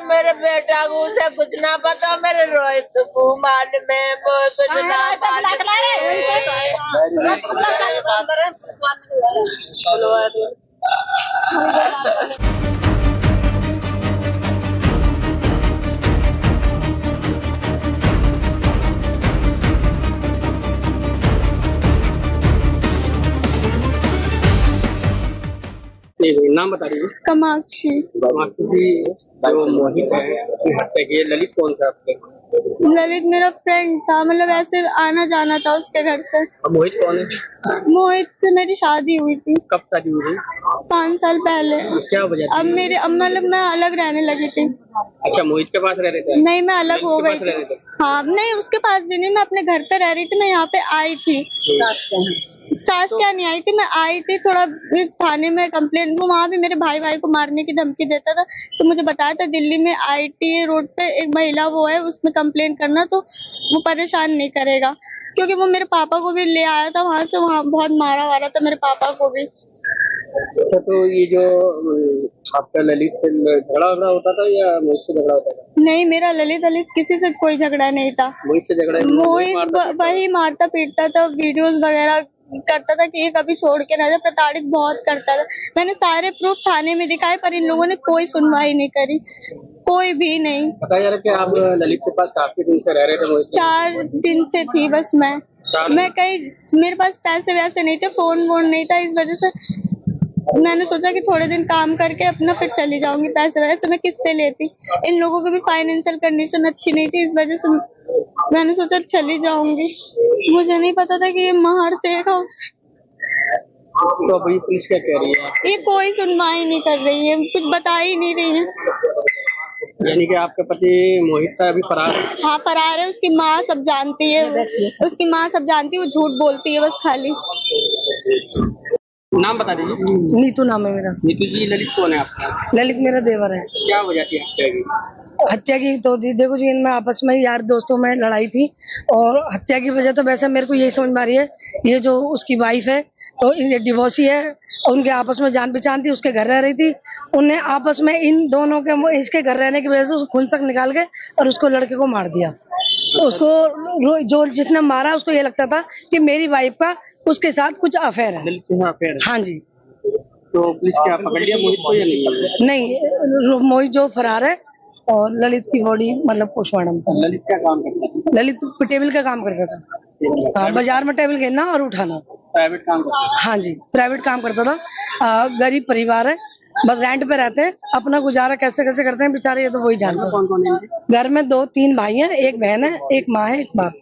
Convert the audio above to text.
मेरे बेटा को उसे कुछ ना पता, मेरे रोहित को मान में कुछ ना नाम बता दीजिए। कामाक्षी। कामाक्षी जी, जो मोहित है उसकी हत्या की है, ललित कौन था आपके? ललित मेरा फ्रेंड था, मतलब ऐसे आना जाना था उसके घर से। अब मोहित कौन है? मोहित से मेरी शादी हुई थी कब शादी हुई थी? 5 साल पहले। क्या वजह थी? अब मतलब मैं अलग रहने लगी थी। अच्छा, मोहित के पास रह रहे थे? नहीं, मैं अलग हो गई थी। हाँ, नहीं उसके पास भी नहीं, मैं अपने घर पे रह रही थी। मैं यहाँ पे आई थी। सास क्या नहीं आई थी, मैं आई थी थोड़ा थाने में कंप्लेंट। वो वहाँ भी मेरे भाई को मारने की धमकी देता था, तो मुझे बताया था दिल्ली में ITA रोड पे एक महिला वो है, उसमें कंप्लेंट करना तो वो परेशान नहीं करेगा। क्योंकि वो मेरे पापा को भी ले आया था वहाँ से, वहाँ बहुत मारा वारा था मेरे पापा को भी। अच्छा, तो ये जो आपका ललित से झगड़ा होता था या मोहित से झगड़ा होता था? नहीं, मेरा ललित किसी से कोई झगड़ा नहीं था। मोहित से झगड़ा? मोहित वही मारता पीटता था, वीडियोस वगैरह करता था कि ये कभी छोड़ के ना जाए, प्रताड़ित बहुत करता था। मैंने सारे प्रूफ थाने में दिखाए, पर इन लोगों ने कोई सुनवाई नहीं करी, कोई भी नहीं। बताया जा रहा है कि आप ललित के पास काफी दिन से रह रहे थे? मोहित 4 दिन से थी बस मैं कहीं, मेरे पास पैसे वैसे नहीं थे, फोन वोन नहीं था, इस वजह से मैंने सोचा कि थोड़े दिन काम करके अपना फिर चली जाऊंगी। पैसे वैसे मैं किससे लेती, इन लोगों की भी फाइनेंशियल कंडीशन अच्छी नहीं थी, इस वजह से मैंने सोचा चली जाऊंगी। मुझे नहीं पता था कि ये मार देगा उसे। तो अभी पुलिस क्या कह रही है? ये कोई सुनवाई नहीं कर रही है, कुछ बता ही नहीं रही है। यानी कि आपके पति मोहित का अभी फरार है? हाँ, फरार है। उसकी माँ सब जानती है, उसकी माँ सब जानती है, वो झूठ बोलती है बस खाली। नाम बता दीजिए। नीतू नाम है मेरा। नीतू जी, ललित कौन है आपका? ललित मेरा देवर है। क्या वजह थी हत्या की? हत्या की तो देखो जी, इनमें आपस में यार दोस्तों में लड़ाई थी, और हत्या की वजह तो वैसे मेरे को यही समझ में आ रही है, ये जो उसकी वाइफ है तो ये डिवोर्सी है, और उनके आपस में जान पहचान थी, उसके घर रह रही थी। उनने आपस में इन दोनों के इसके घर रहने की वजह से उसको खून तक निकाल के और उसको लड़के को मार दिया। तो उसको जो जिसने मारा उसको ये लगता था कि मेरी वाइफ का उसके साथ कुछ अफेयर है। अफेयर? हाँ जी। तो पुलिस क्या पकड़ लिया मोहित को या नहीं? नहीं, मोहित जो फरार है, और ललित की बॉडी मतलब पोस्टमार्टम पर। ललित क्या काम करता था? ललित टेबल का काम करता था। हाँ, बाजार में टेबल घेरना और उठाना। प्राइवेट काम करता था? हाँ जी, प्राइवेट काम करता था। गरीब परिवार है, बस रेंट पे रहते हैं, अपना गुजारा कैसे कैसे करते हैं बेचारे, ये तो वही जानते हैं। कौन कौन है? घर में 2-3 भाई हैं, एक बहन है, एक माँ है, एक बाप।